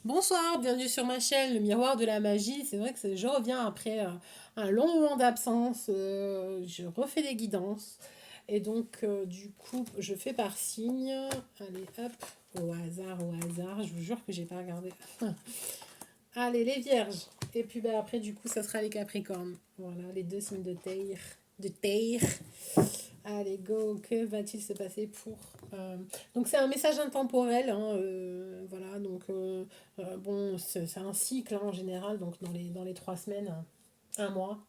Bonsoir, bienvenue sur ma chaîne, le miroir de la magie. C'est vrai que je reviens après un long moment d'absence. Je refais des guidances. Et donc, du coup, je fais par signe. Allez, hop, au hasard, au hasard. Je vous jure que j'ai pas regardé. Allez, les vierges. Et puis bah, après, du coup, ça sera les capricornes. Voilà, les deux signes de terre. De terre. Allez, go, que va-t-il se passer pour... Donc c'est un message intemporel, hein, voilà, donc bon, c'est un cycle hein, en général, donc dans les 3 semaines, un mois.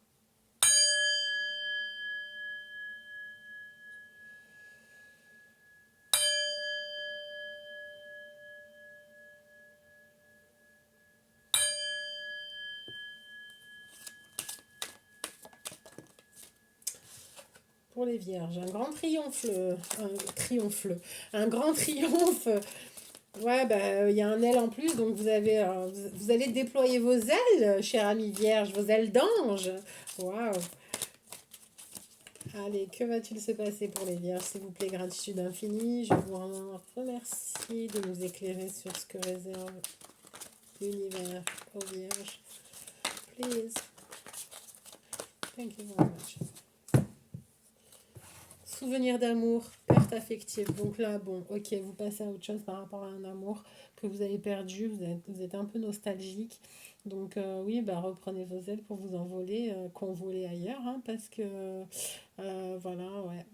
Pour les vierges, un grand triomphe, un grand triomphe. Ouais, bah il y a un aile en plus, donc vous allez déployer vos ailes, cher ami vierge, vos ailes d'ange. Waouh. Allez, que va-t-il se passer pour les vierges? S'il vous plaît, gratitude infinie. Je vous remercie de nous éclairer sur ce que réserve l'univers aux vierges. Please. Thank you very much. Souvenir d'amour, perte affective. Donc là, bon, ok, vous passez à autre chose par rapport à un amour que vous avez perdu. Vous êtes un peu nostalgique. Donc oui, bah, reprenez vos ailes pour vous envoler, convoler ailleurs. Hein, parce que, voilà, ouais.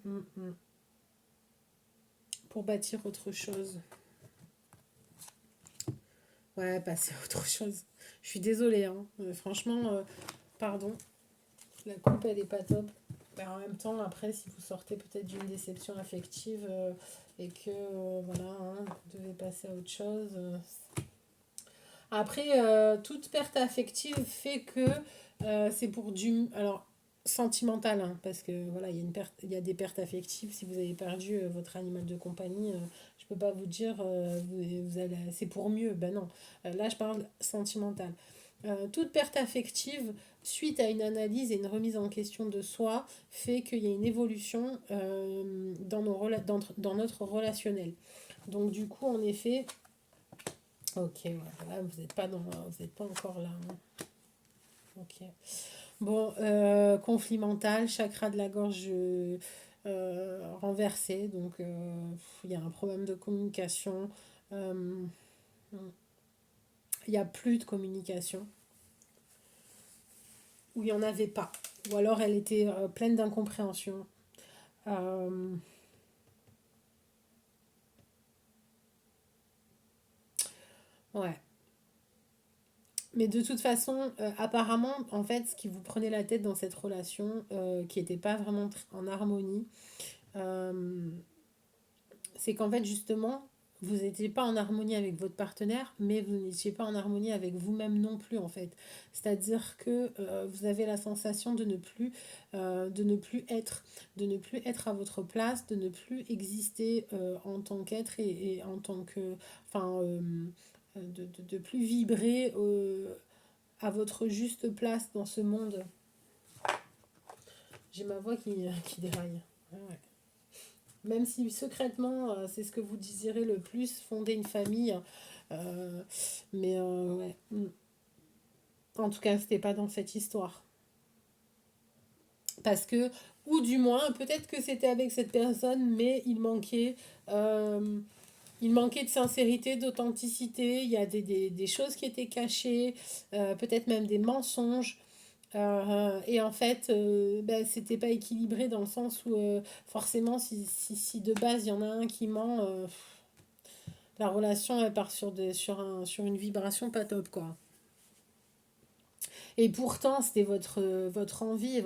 Pour bâtir autre chose. Ouais, passer à autre chose. Je suis désolée, hein. Franchement, pardon. La coupe, elle est pas top. Mais en même temps, après, si vous sortez peut-être d'une déception affective et que, voilà, hein, vous devez passer à autre chose. Après, toute perte affective fait que c'est pour du... Alors, sentimental, hein, parce que, voilà, il y a des pertes affectives. Si vous avez perdu votre animal de compagnie, je peux pas vous dire, c'est pour mieux. Ben non. Là, je parle sentimental. Toute perte affective, suite à une analyse et une remise en question de soi, fait qu'il y a une évolution dans notre relationnel. Donc du coup, en effet, ok, ouais, là, vous n'êtes pas encore là. Hein. Ok. Bon, conflit mental, chakra de la gorge renversé, donc il y a un problème de communication. Euh, Il n'y a plus de communication. Où il n'y en avait pas. Ou alors elle était pleine d'incompréhension. Euh, ouais. Mais de toute façon, apparemment, en fait, ce qui vous prenait la tête dans cette relation, qui n'était pas vraiment en harmonie, euh, c'est qu'en fait, justement, vous n'étiez pas en harmonie avec votre partenaire, mais vous n'étiez pas en harmonie avec vous-même non plus, en fait. C'est-à-dire que vous avez la sensation de ne plus être à votre place, de ne plus exister en tant qu'être et en tant que, enfin, de plus vibrer à votre juste place dans ce monde. J'ai ma voix qui déraille. Ouais, ouais. Même si secrètement, c'est ce que vous désirez le plus, fonder une famille. euh, mais ouais. En tout cas, c'était pas dans cette histoire. Parce que, ou du moins, peut-être que c'était avec cette personne, mais euh, il manquait de sincérité, d'authenticité. Il y a des choses qui étaient cachées, peut-être même des mensonges. Et en fait, bah, c'était pas équilibré dans le sens où forcément, si de base il y en a un qui ment, la relation elle part sur une vibration pas top quoi. Et pourtant, c'était votre envie et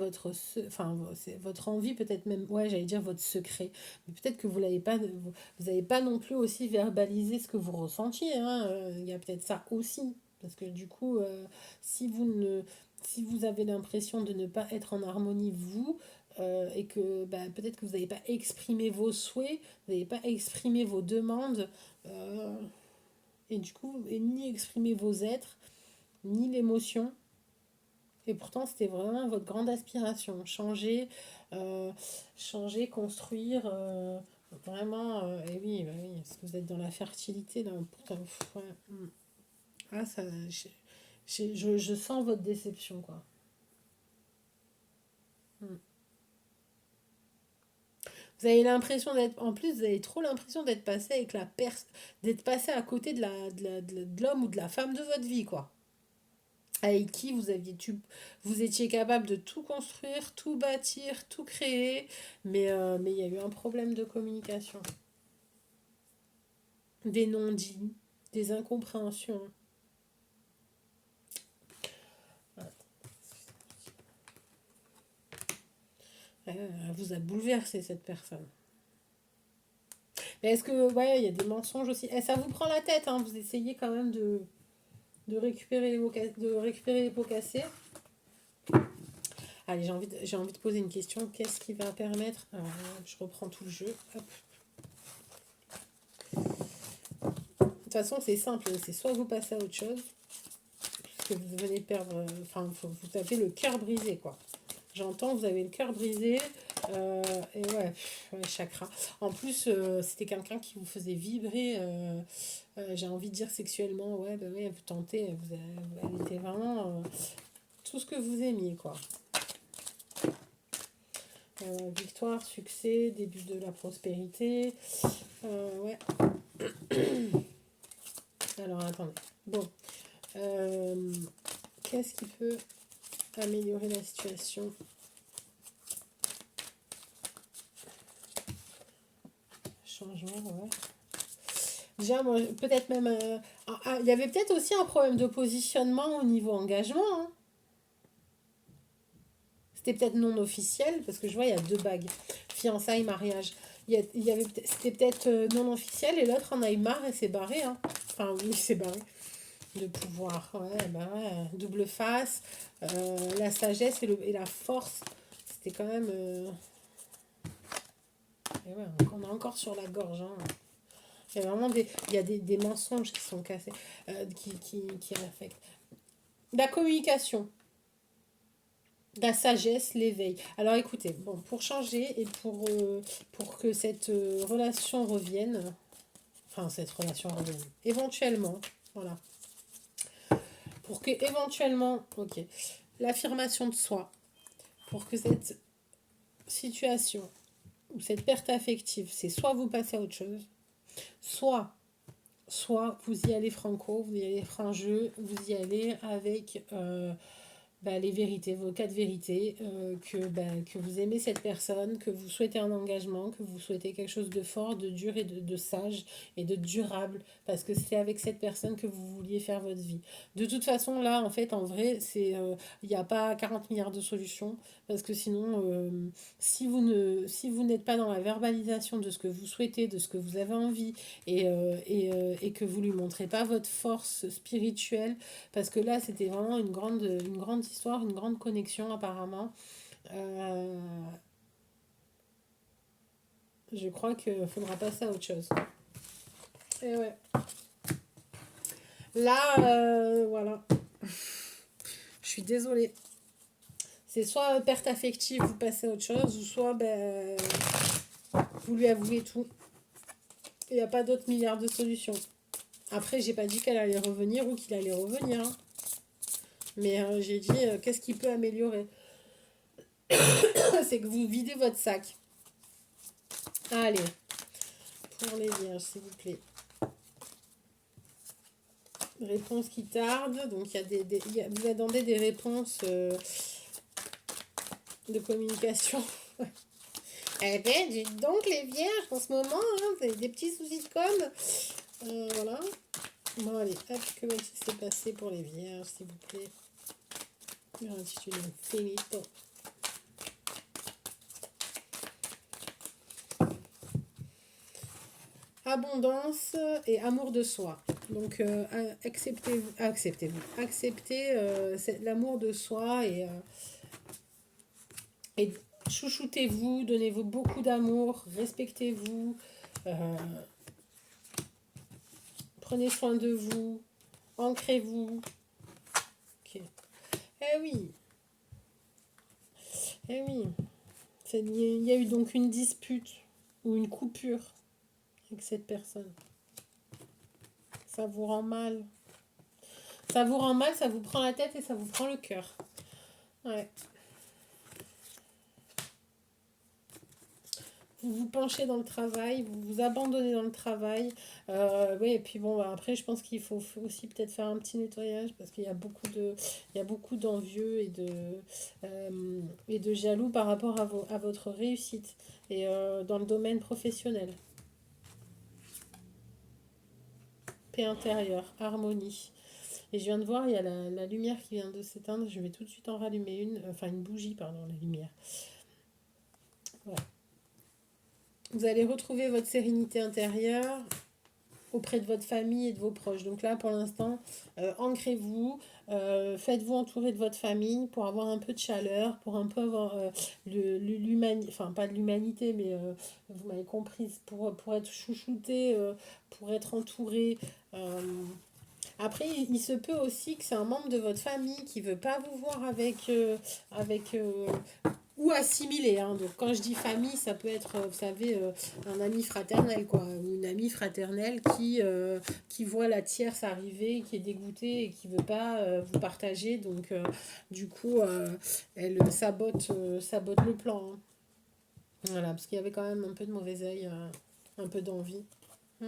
enfin, c'est votre envie, peut-être même, ouais, j'allais dire votre secret. Mais peut-être que vous avez pas non plus aussi verbalisé ce que vous ressentiez, hein. Il y a peut-être ça aussi. Parce que du coup, si vous ne, si vous avez l'impression de ne pas être en harmonie, vous, et que bah, peut-être que vous n'avez pas exprimé vos souhaits, vous n'avez pas exprimé vos demandes, euh, et du coup, et ni exprimé vos êtres, ni l'émotion. Et pourtant, c'était vraiment votre grande aspiration. Euh, changer, construire. Vraiment, et oui, bah oui, parce que vous êtes dans la fertilité, là. Pourtant, ouais, Ah, ça, je sens votre déception, quoi. Hmm. Vous avez l'impression d'être, en plus, vous avez trop l'impression d'être passé avec d'être passé à côté de l'homme ou de la femme de votre vie, quoi. Avec qui vous étiez capable de tout construire, tout bâtir, tout créer, mais il y a eu un problème de communication, des non-dits, des incompréhensions. Elle vous a bouleversé, cette personne. Mais est-ce que, ouais, il y a des mensonges aussi. Et ça vous prend la tête, hein, vous essayez quand même de récupérer les pots cassés. Allez, j'ai envie de poser une question. Qu'est-ce qui va permettre... Alors, je reprends tout le jeu. Hop. De toute façon, c'est simple. C'est soit vous passez à autre chose, que vous venez perdre... Enfin, vous tapez le cœur brisé, quoi. J'entends, vous avez le cœur brisé. Et ouais, ouais, chakra. En plus, c'était quelqu'un qui vous faisait vibrer, j'ai envie de dire sexuellement. Ouais, bah ouais, vous tentez, elle était vraiment tout ce que vous aimiez, quoi. Victoire, succès, début de la prospérité. Ouais. Alors, attendez. Bon. Euh, Qu'est-ce qui peut améliorer la situation? Changement, ouais. Déjà, moi, peut-être même... il y avait peut-être aussi un problème de positionnement au niveau engagement, hein. C'était peut-être non officiel, parce que je vois, il y a deux bagues. Fiançailles, mariage. C'était peut-être non officiel, et l'autre en a eu marre et s'est barré, hein. Enfin, oui, il s'est barré. De pouvoir, ouais, bah ouais. Double face, la sagesse et la force. C'était quand même... et ouais, on est encore sur la gorge, hein. Il y a vraiment des mensonges qui sont cassés, qui affectent. La communication, la sagesse, l'éveil. Alors écoutez, bon, pour changer et pour que cette relation revienne, enfin cette relation revienne, éventuellement, voilà, pour que éventuellement, ok, l'affirmation de soi, pour que cette situation ou cette perte affective, c'est soit vous passez à autre chose, soit vous y allez franco, vous y allez franc jeu, vous y allez avec les vérités, vos quatre vérités, que vous aimez cette personne, que vous souhaitez un engagement, que vous souhaitez quelque chose de fort, de dur et de sage et de durable, parce que c'est avec cette personne que vous vouliez faire votre vie. De toute façon, là, en fait, en vrai, il n'y a pas 40 milliards de solutions, parce que sinon, si vous n'êtes pas dans la verbalisation de ce que vous souhaitez, de ce que vous avez envie, et que vous lui montrez pas votre force spirituelle, parce que là, c'était vraiment une grande histoire, une grande connexion apparemment. Euh, je crois qu'il faudra passer à autre chose. Et ouais. Là, voilà. Je suis désolée. C'est soit perte affective, vous passez à autre chose, ou soit vous lui avouez tout. Il n'y a pas d'autres milliards de solutions. Après, j'ai pas dit qu'elle allait revenir ou qu'il allait revenir, hein. Mais j'ai dit, qu'est-ce qui peut améliorer? C'est que vous videz votre sac. Allez, pour les vierges, s'il vous plaît. Réponse qui tarde. Donc, vous attendez des réponses de communication. Eh bien, dites donc, les vierges, en ce moment, hein, vous avez des petits soucis de com. Voilà. Bon, allez, hop, que va-t-il se passer pour les vierges, s'il vous plaît? Gratitude infinite. Abondance et amour de soi. Donc, acceptez l'amour de soi et chouchoutez-vous, donnez-vous beaucoup d'amour, respectez-vous, euh, prenez soin de vous, ancrez-vous. Ok. Eh oui, eh oui. Il y a eu donc une dispute ou une coupure avec cette personne. Ça vous rend mal. Ça vous rend mal, ça vous prend la tête et ça vous prend le cœur. Ouais. Vous vous penchez dans le travail, vous vous abandonnez dans le travail. Oui, et puis bon, bah, après, je pense qu'il faut aussi peut-être faire un petit nettoyage parce qu'il y a il y a beaucoup d'envieux et de jaloux par rapport à votre réussite et dans le domaine professionnel. Paix intérieure, harmonie. Et je viens de voir, il y a la lumière qui vient de s'éteindre. Je vais tout de suite en rallumer une, enfin une bougie, pardon, la lumière. Ouais. Vous allez retrouver votre sérénité intérieure auprès de votre famille et de vos proches. Donc là, pour l'instant, ancrez-vous, faites-vous entourer de votre famille pour avoir un peu de chaleur, pour un peu avoir l'humanité, enfin pas de l'humanité, mais vous m'avez comprise, pour être chouchouté, pour être entouré. euh, Après, il se peut aussi que c'est un membre de votre famille qui veut pas vous voir avec ou assimilé, hein. Donc quand je dis famille, ça peut être, vous savez, un ami fraternel, quoi, ou une amie fraternelle qui voit la tierce arriver, qui est dégoûtée et qui veut pas vous partager. Donc du coup, elle sabote le plan, hein. Voilà, parce qu'il y avait quand même un peu de mauvais œil, un peu d'envie. Mm.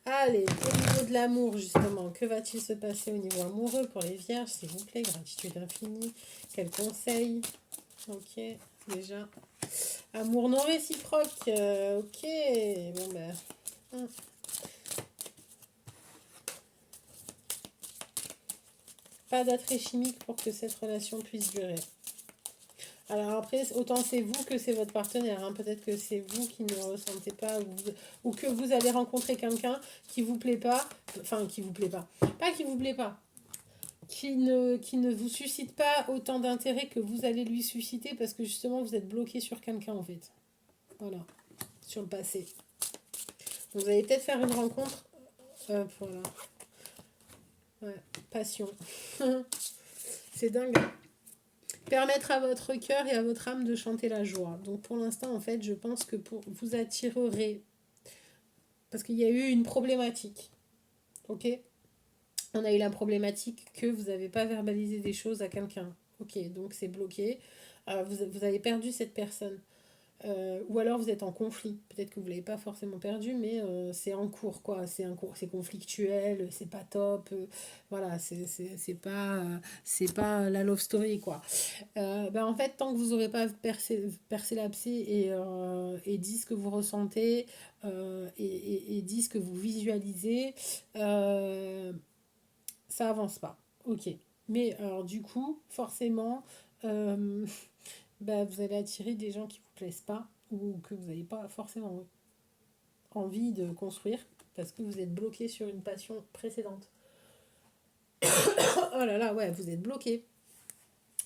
Allez, au niveau de l'amour, justement, que va-t-il se passer au niveau amoureux pour les vierges, s'il vous plaît? Gratitude infinie. Quel conseil? Ok, déjà. Amour non réciproque. Ok, bon ben. hum. Pas d'attrait chimique pour que cette relation puisse durer. Alors après, autant c'est vous que c'est votre partenaire, hein. Peut-être que c'est vous qui ne ressentez pas ou que vous allez rencontrer quelqu'un qui vous plaît pas, enfin qui vous plaît pas, pas qui vous plaît pas, qui ne vous suscite pas autant d'intérêt que vous allez lui susciter parce que justement vous êtes bloqué sur quelqu'un en fait. Voilà, sur le passé. Vous allez peut-être faire une rencontre. Voilà, ouais, passion. C'est dingue. Permettre à votre cœur et à votre âme de chanter la joie. Donc pour l'instant, en fait, je pense que vous attirerez, parce qu'il y a eu une problématique, ok? On a eu la problématique que vous n'avez pas verbalisé des choses à quelqu'un. Ok, donc c'est bloqué. Vous avez perdu cette personne. Ou alors vous êtes en conflit. Peut-être que vous ne l'avez pas forcément perdu, mais c'est en cours, quoi. C'est conflictuel, c'est pas top. Voilà, c'est pas la love story, quoi. Ben en fait, tant que vous n'aurez pas percé l'abcès et dit ce que vous ressentez et dit ce que vous visualisez, ça avance pas. Ok. Mais alors du coup, forcément, euh, bah, vous allez attirer des gens qui vous plaisent pas ou que vous n'avez pas forcément envie de construire parce que vous êtes bloqué sur une passion précédente. Oh là là, ouais, vous êtes bloqué.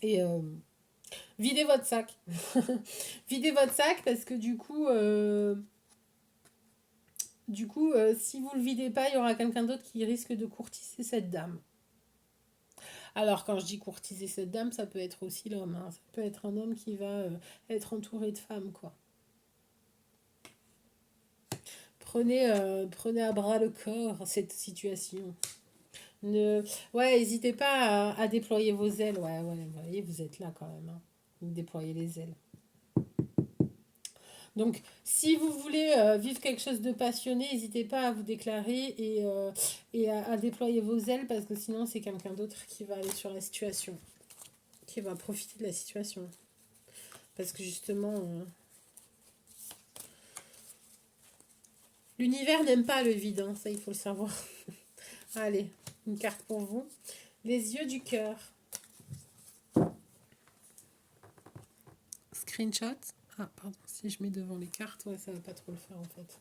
Et videz votre sac. Videz votre sac parce que si vous le videz pas, il y aura quelqu'un d'autre qui risque de courtiser cette dame. Alors, quand je dis courtiser cette dame, ça peut être aussi l'homme, hein. Ça peut être un homme qui va être entouré de femmes, quoi. Prenez à bras le corps cette situation. Ne... Ouais, n'hésitez pas à déployer vos ailes. Ouais, ouais, vous voyez, vous êtes là quand même, hein. Déployez les ailes. Donc, si vous voulez vivre quelque chose de passionné, n'hésitez pas à vous déclarer et à déployer vos ailes parce que sinon, c'est quelqu'un d'autre qui va aller sur la situation, qui va profiter de la situation. Parce que justement, l'univers n'aime pas le vide, hein, ça il faut le savoir. Allez, une carte pour vous. Les yeux du cœur. Screenshot. Ah, pardon, si je mets devant les cartes, ouais, ça va pas trop le faire en fait.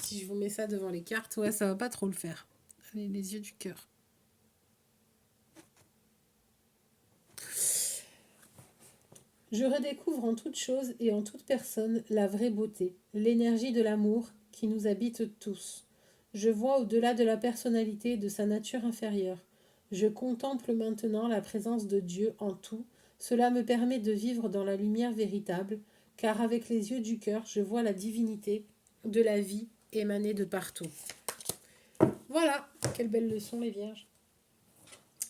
Si je vous mets ça devant les cartes, ouais, ça va pas trop le faire. Allez, les yeux du cœur. Je redécouvre en toute chose et en toute personne la vraie beauté, l'énergie de l'amour qui nous habite tous. Je vois au-delà de la personnalité et de sa nature inférieure. Je contemple maintenant la présence de Dieu en tout. Cela me permet de vivre dans la lumière véritable, car avec les yeux du cœur, je vois la divinité de la vie émaner de partout. Voilà, quelle belle leçon les vierges.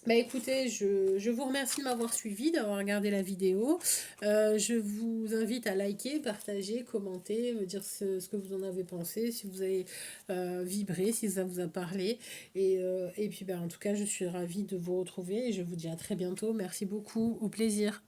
Bah écoutez, je vous remercie de m'avoir suivi, d'avoir regardé la vidéo. Je vous invite à liker, partager, commenter, me dire ce que vous en avez pensé, si vous avez vibré, si ça vous a parlé. Et puis bah, en tout cas, je suis ravie de vous retrouver et je vous dis à très bientôt. Merci beaucoup, au plaisir.